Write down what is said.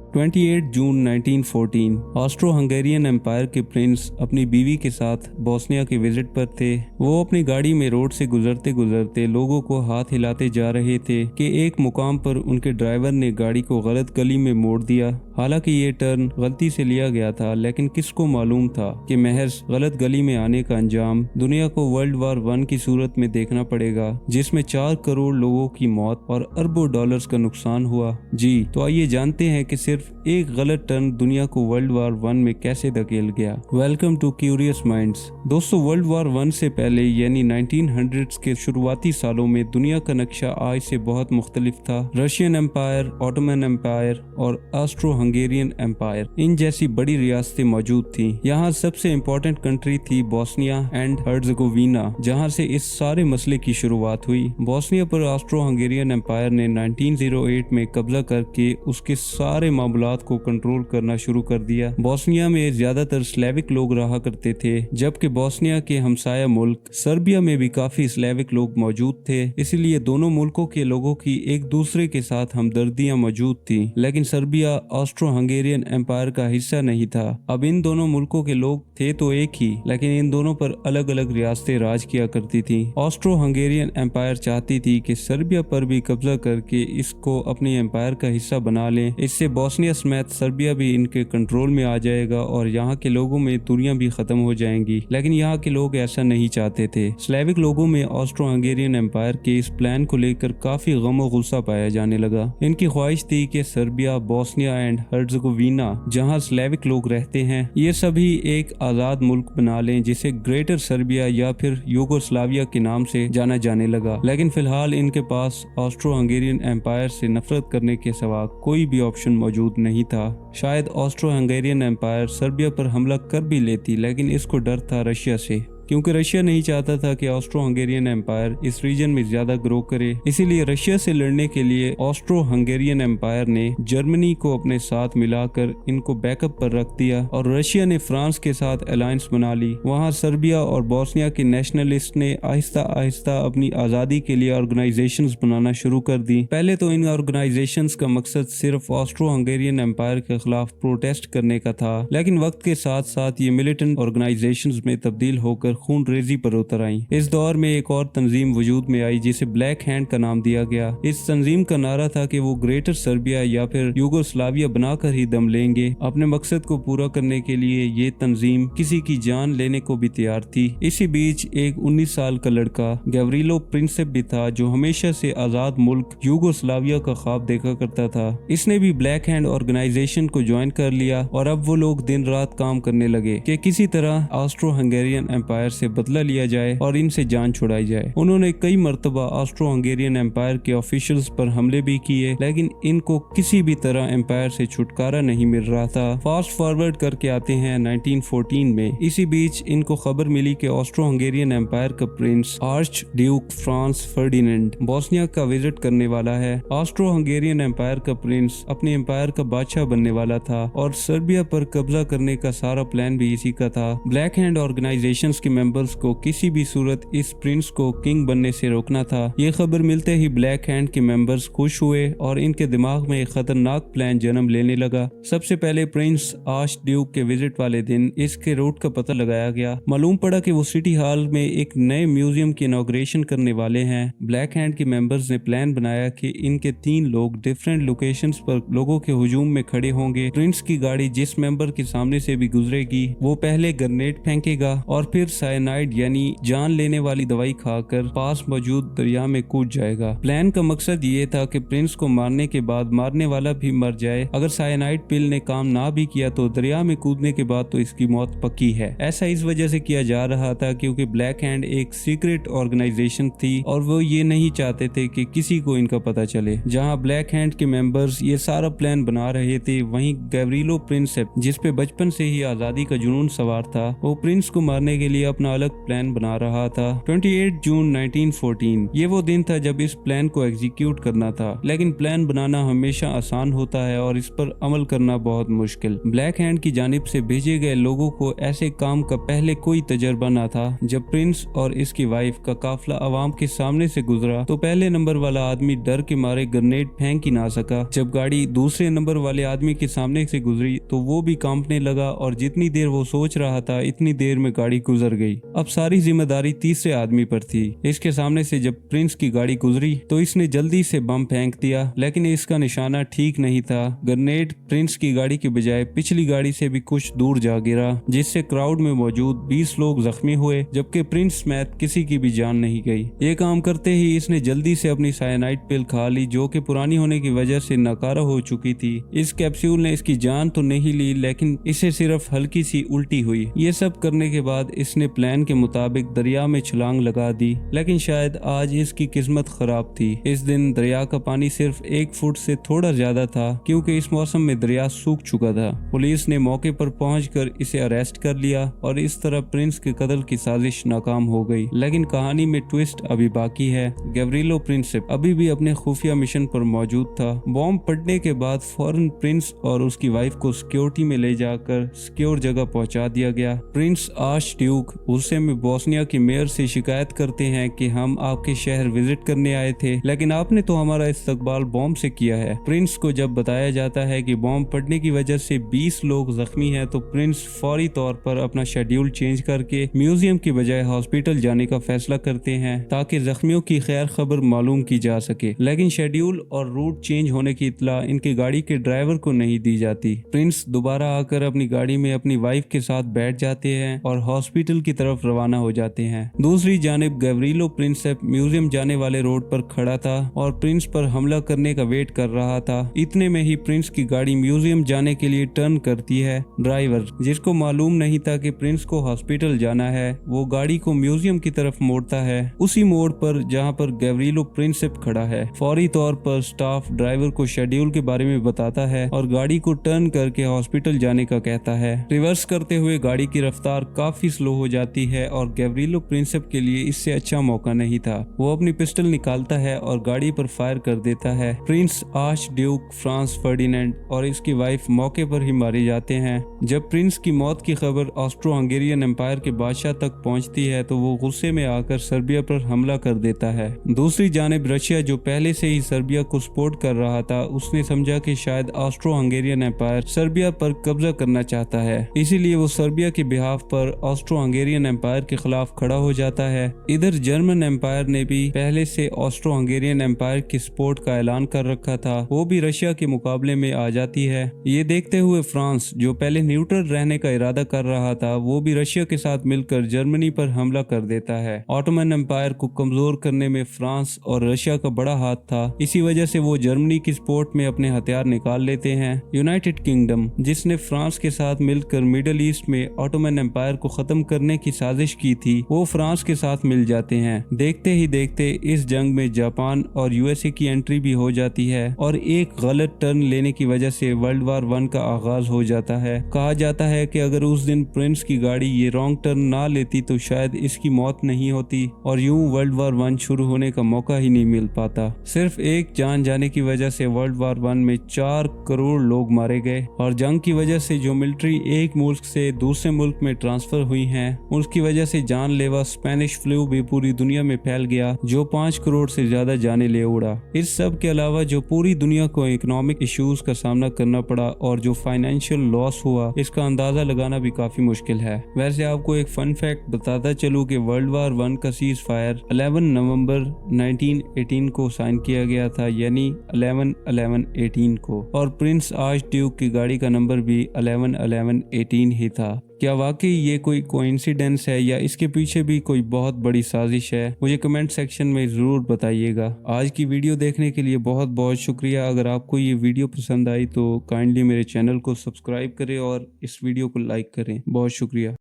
28 जून 1914 Austro Hungarian empire के Prince अपनी बीवी के साथ बोस्निया के विजिट पर थे। वो अपनी गाड़ी में रोड से गुजरते गुजरते लोगों को हाथ हिलाते जा रहे थे कि एक मुकाम पर उनके ड्राइवर ने गाड़ी को गलत गली में मोड़ दिया। हालांकि ये टर्न गलती से लिया गया था, लेकिन किसको मालूम था कि महज गलत गली में आने का अंजाम दुनिया को वर्ल्ड वार 1 की सूरत में देखना पड़ेगा, जिसमें 4 करोड़ लोगों की मौत और अरबों डॉलर्स का नुकसान हुआ। जी तो आइए जानते हैं कि सिर्फ एक गलत टर्न दुनिया को वर्ल्ड वार 1 में कैसे धकेल गया। Welcome to curious minds. दोस्तों, वर्ल्ड वार 1 से पहले यानी 1900s के शुरुआती सालों में दुनिया का नक्शा आज से बहुत मुख्तलिफ था। रशियन एम्पायर, ऑटोमन एम्पायर और ऑस्ट्रो हंगेरियन एम्पायर, इन जैसी बड़ी रियासतें मौजूद थीं। यहाँ सबसे इम्पोर्टेंट कंट्री थी बोस्निया एंड हर्ज़ेगोविना, जहाँ से इस सारे मसले की शुरुआत हुई। बोस्निया पर ऑस्ट्रो हंगेरियन एम्पायर ने 1908 में कब्जा करके उसके सारे मामलात को कंट्रोल करना शुरू कर दिया। बोस्निया में ज्यादातर स्लेविक लोग रहा करते थे, जबकि बोस्निया के हमसाया मुल्क सर्बिया में भी काफी स्लेविक लोग मौजूद थे। इसलिए दोनों मुल्कों के लोगों की एक दूसरे के साथ हमदर्दियां मौजूद थी। लेकिन सर्बिया ऑस्ट्रो हंगेरियन एम्पायर का हिस्सा नहीं था। अब इन दोनों मुल्कों के लोग थे तो एक ही, लेकिन इन दोनों पर अलग अलग रियासतें राज किया करती थी। ऑस्ट्रो हंगेरियन एम्पायर चाहती थी कि सर्बिया पर भी कब्जा करके इसको अपने एम्पायर का हिस्सा बना लें। इससे बोस्निया समेत सर्बिया भी इनके कंट्रोल में आ जाएगा और यहाँ के लोगों में दूरियां भी खत्म हो जाएंगी। लेकिन यहाँ के लोग ऐसा नहीं चाहते थे। स्लेविक लोगों में ऑस्ट्रो हंगेरियन एम्पायर के इस प्लान को लेकर काफी गम और गुस्सा पाया जाने लगा। इनकी ख्वाहिश थी कि सर्बिया, बोस्निया एंड हर्ज़ेगोविना, जहाँ स्लेविक लोग रहते हैं, ये सभी एक आजाद मुल्क बना लें, जिसे ग्रेटर सर्बिया या फिर यूगोस्लाविया के नाम से जाना जाने लगा। लेकिन फिलहाल इनके पास ऑस्ट्रो हंगेरियन एम्पायर से नफरत करने के सिवा कोई भी ऑप्शन मौजूद नहीं था। शायद ऑस्ट्रो हंगेरियन एम्पायर सर्बिया पर हमला कर भी लेती, लेकिन इसको डर था रशिया से, क्योंकि रशिया नहीं चाहता था कि ऑस्ट्रो हंगेरियन एम्पायर इस रीजन में ज्यादा ग्रो करे। इसीलिए रशिया से लड़ने के लिए ऑस्ट्रो हंगेरियन एम्पायर ने जर्मनी को अपने साथ मिलाकर इनको बैकअप पर रख दिया और रशिया ने फ्रांस के साथ अलायंस बना ली। वहाँ सर्बिया और बोस्निया के नेशनलिस्ट ने आहिस्ता आहिस्ता अपनी आज़ादी के लिए ऑर्गेनाइजेशंस बनाना शुरू कर दी। पहले तो इन ऑर्गेनाइजेशंस का मकसद सिर्फ ऑस्ट्रो हंगेरियन एम्पायर के खिलाफ प्रोटेस्ट करने का था, लेकिन वक्त के साथ साथ ये मिलिटेंट ऑर्गेनाइजेशंस में तब्दील होकर खून रेजी पर उतर आई। इस दौर में एक और तंजीम वजूद में आई जिसे ब्लैक हैंड का नाम दिया गया। इस तंजीम का नारा था कि वो ग्रेटर सर्बिया या फिर यूगोस्लाविया बनाकर ही दम लेंगे। अपने मकसद को पूरा करने के लिए ये तंजीम किसी की जान लेने को भी तैयार थी। इसी बीच एक 19 साल का लड़का गैवरिलो प्रिंसेप भी था, जो हमेशा से आजाद मुल्क यूगोस्लाविया का ख्वाब देखा करता था। इसने भी ब्लैक हैंड ऑर्गेनाइजेशन को ज्वाइन कर लिया और अब वो लोग दिन रात काम करने लगे कि किसी तरह ऑस्ट्रो हंगेरियन एम्पायर से बदला लिया जाए और इनसे जान छुड़ाई जाए। उन्होंने कई मर्तबा ऑस्ट्रो हंगेरियन एम्पायर के ऑफिशियल्स पर हमले भी किए, लेकिन इनको किसी भी तरह एम्पायर से छुटकारा नहीं मिल रहा था। फास्ट फॉरवर्ड करके आते हैं 1914 में। इसी बीच इनको खबर मिली कि ऑस्ट्रो हंगेरियन एम्पायर का Prince arch Duke Franz Ferdinand Bosnia का विजिट करने वाला है। ऑस्ट्रो हंगेरियन एम्पायर का प्रिंस अपने एम्पायर का बादशाह बनने वाला था और सर्बिया पर कब्जा करने का सारा प्लान भी इसी का था। ब्लैक हैंड ऑर्गेनाइजेशंस के मेंबर्स को किसी भी सूरत इस प्रिंस को किंग बनने से रोकना था। ये खबर मिलते ही ब्लैक हैंड के मेंबर्स खुश हुए और इनके दिमाग में एक खतरनाक प्लान जन्म लेने लगा। सबसे पहले प्रिंस आर्च ड्यूक के विजिट वाले दिन इसके रूट का पता लगाया गया। मालूम पड़ा कि वो सिटी हॉल में एक नए म्यूजियम की इनॉग्रेशन करने वाले हैं। ब्लैक हैंड के मेंबर्स ने प्लान बनाया कि इनके 3 लोग डिफरेंट लोकेशंस पर लोगों के हुजूम में खड़े होंगे। प्रिंस की गाड़ी जिस मेंबर के सामने से भी गुजरेगी वो पहले ग्रेनेड फेंकेगा और फिर साइनाइड यानी जान लेने वाली दवाई खाकर पास मौजूद दरिया में कूद जाएगा। प्लान का मकसद ये था कि प्रिंस को मारने के बाद मारने वाला भी मर जाए। अगर साइनाइड पिल ने काम ना भी किया तो दरिया में कूदने के बाद तो इसकी मौत पक्की है। ऐसा इस वजह से किया जा रहा था क्योंकि ब्लैक हैंड एक सीक्रेट ऑर्गेनाइजेशन थी और वो ये नहीं चाहते थे कि किसी को इनका पता चले। जहाँ ब्लैक हैंड के मेंबर्स ये सारा प्लान बना रहे थे, वहीं गैवरिलो प्रिंसेप, जिस पे बचपन से ही आजादी का जुनून सवार था, वो प्रिंस को मारने के लिए अपना अलग प्लान बना रहा था। 28 जून 1914 ये वो दिन था जब इस प्लान को एग्जीक्यूट करना था, लेकिन प्लान बनाना हमेशा आसान होता है और इस पर अमल करना बहुत मुश्किल। ब्लैक हैंड की जानिब से भेजे गए लोगों को ऐसे काम का पहले कोई तजर्बा न था। जब प्रिंस और इसकी वाइफ का काफिला आवाम के सामने से गुजरा तो पहले नंबर वाला आदमी डर के मारे ग्रेनेड फेंक ही ना सका। जब गाड़ी दूसरे नंबर वाले आदमी के सामने से गुजरी तो वो भी कांपने लगा और जितनी देर वो सोच रहा था इतनी देर में गाड़ी गुजर गई। अब सारी जिम्मेदारी तीसरे आदमी पर थी। इसके सामने से जब प्रिंस की गाड़ी गुजरी तो इसने जल्दी से बम फेंक दिया, लेकिन इसका निशाना ठीक नहीं था। ग्रेनेड प्रिंस की गाड़ी के बजाय पिछली गाड़ी से भी कुछ दूर जा गिरा, जिससे क्राउड में मौजूद 20 लोग जख्मी हुए, जबकि प्रिंस समेत किसी की भी जान नहीं गई। ये काम करते ही इसने जल्दी से अपनी साइनाइड पिल खा ली, जो कि पुरानी होने की वजह से नाकारा हो चुकी थी। इस कैप्सूल ने इसकी जान तो नहीं ली, लेकिन इसे सिर्फ हल्की सी उल्टी हुई। ये सब करने के बाद इसने प्लान के मुताबिक दरिया में छलांग लगा दी, लेकिन शायद आज इसकी किस्मत खराब थी। इस दिन दरिया का पानी सिर्फ 1 फुट से थोड़ा ज्यादा था, क्योंकि इस मौसम में दरिया सूख चुका था। पुलिस ने मौके पर पहुंचकर इसे अरेस्ट कर लिया और इस तरह प्रिंस के कत्ल की साजिश नाकाम हो गई। लेकिन कहानी में ट्विस्ट अभी बाकी है। गैब्रिलो प्रिंसेप अभी भी अपने खुफिया मिशन पर मौजूद था। बॉम्ब फटने के बाद फौरन प्रिंस और उसकी वाइफ को सिक्योरिटी में ले जाकर सिक्योर जगह पहुंचा दिया गया। प्रिंस आर्च ड्यूक गुस्से में बोस्निया के मेयर से शिकायत करते हैं कि हम आपके शहर विजिट करने आए थे, लेकिन आपने तो हमारा इस्तकबाल बॉम्ब से किया है। प्रिंस को जब बताया जाता है कि बॉम्ब फटने की वजह से 20 लोग जख्मी हैं, तो प्रिंस फौरी तौर पर अपना शेड्यूल चेंज करके म्यूजियम की बजाय हॉस्पिटल जाने का फैसला करते हैं, ताकि जख्मियों की खैर खबर मालूम की जा सके। लेकिन शेड्यूल और रूट चेंज होने की इत्तला इनकी गाड़ी के ड्राइवर को नहीं दी जाती। प्रिंस दोबारा आकर अपनी गाड़ी में अपनी वाइफ के साथ बैठ जाते हैं और हॉस्पिटल की तरफ रवाना हो जाते हैं। दूसरी जानिब गैब्रिलो प्रिंसेप म्यूजियम जाने वाले रोड पर खड़ा था और प्रिंस पर हमला करने का वेट कर रहा था। इतने में ही प्रिंस की गाड़ी म्यूजियम जाने के लिए टर्न करती है। ड्राइवर, जिसको मालूम नहीं था कि प्रिंस को हॉस्पिटल जाना है, वो गाड़ी को म्यूजियम की तरफ मोड़ता है, उसी मोड़ पर जहाँ पर गैब्रिलो प्रिंसेप खड़ा है। फौरी तौर पर स्टाफ ड्राइवर को शेड्यूल के बारे में बताता है और गाड़ी को टर्न करके हॉस्पिटल जाने का कहता है। रिवर्स करते हुए गाड़ी की रफ्तार काफी स्लो हो जाती है और गैब्रिलो प्रिंसेप के लिए इससे अच्छा मौका नहीं था। वो अपनी पिस्टल निकालता है और गाड़ी पर फायर कर देता है। Prince arch Duke Franz Ferdinand और इसकी वाइफ मौके पर ही मारे जाते हैं। जब प्रिंस की मौत की खबर ऑस्ट्रो हंगेरियन एम्पायर के बादशाह तक पहुंचती है तो वो गुस्से में आकर सर्बिया पर हमला कर देता है। दूसरी जानिब रशिया, जो पहले से ही सर्बिया को सपोर्ट कर रहा था, उसने समझा कि शायद ऑस्ट्रो हंगेरियन एम्पायर सर्बिया पर कब्जा करना चाहता है, इसीलिए वो सर्बिया के बिहाफ पर ऑस्ट्रो हंगेरियन एम्पायर के खिलाफ खड़ा हो जाता है। इधर जर्मन एम्पायर ने भी पहले से ऑस्ट्रो हंगेरियन एम्पायर की सपोर्ट का ऐलान कर रखा था, वो भी रशिया के मुकाबले में आ जाती है। ये देखते हुए फ्रांस, जो पहले न्यूट्रल रहने का इरादा कर रहा था, वो भी रशिया के साथ मिलकर जर्मनी पर हमला कर देता है। ऑटोमन एम्पायर को कमजोर करने में फ्रांस और रशिया का बड़ा हाथ था, इसी वजह से वो जर्मनी की सपोर्ट में अपने हथियार निकाल लेते हैं। यूनाइटेड किंगडम, जिसने फ्रांस के साथ मिलकर मिडल ईस्ट में ऑटोमन एम्पायर को खत्म करने की साजिश की थी, वो फ्रांस के साथ मिल जाते हैं। देखते ही देखते इस जंग में जापान और यूएसए की एंट्री भी हो जाती है और एक गलत टर्न लेने की वजह से वर्ल्ड वार 1 का आगाज हो जाता है। कहा जाता है कि अगर उस दिन प्रिंस की गाड़ी ये रॉन्ग टर्न ना लेती तो शायद इसकी मौत नहीं होती और यूं वर्ल्ड वार 1 शुरू होने का मौका ही नहीं मिल पाता। सिर्फ एक जान जाने की वजह से वर्ल्ड वार 1 में 4 करोड़ लोग मारे गए और जंग की वजह से जो मिलिट्री एक मुल्क से दूसरे मुल्क में ट्रांसफर हुई हैं, उसकी वजह से जानलेवा स्पेनिश फ्लू भी पूरी दुनिया में फैल गया, जो 5 करोड़ से ज्यादा जाने ले उड़ा। इस सब के अलावा जो पूरी दुनिया को इकोनॉमिक इश्यूज का सामना करना पड़ा और जो फाइनेंशियल लॉस हुआ, इसका अंदाजा लगाना भी काफी मुश्किल है। वैसे आपको एक फन फैक्ट बताता चलूं कि वर्ल्ड वार 1 का सीज फायर 11 नवंबर 1918 को साइन किया गया था, यानी 11/11/18 को, और प्रिंस आर्च ड्यूक की गाड़ी का नंबर भी 11/11/18 ही था। क्या वाकई ये कोई कोइंसिडेंस है या इसके पीछे भी कोई बहुत बड़ी साजिश है? मुझे कमेंट सेक्शन में जरूर बताइएगा। आज की वीडियो देखने के लिए बहुत बहुत शुक्रिया। अगर आपको ये वीडियो पसंद आई तो काइंडली मेरे चैनल को सब्सक्राइब करें और इस वीडियो को लाइक करें। बहुत शुक्रिया।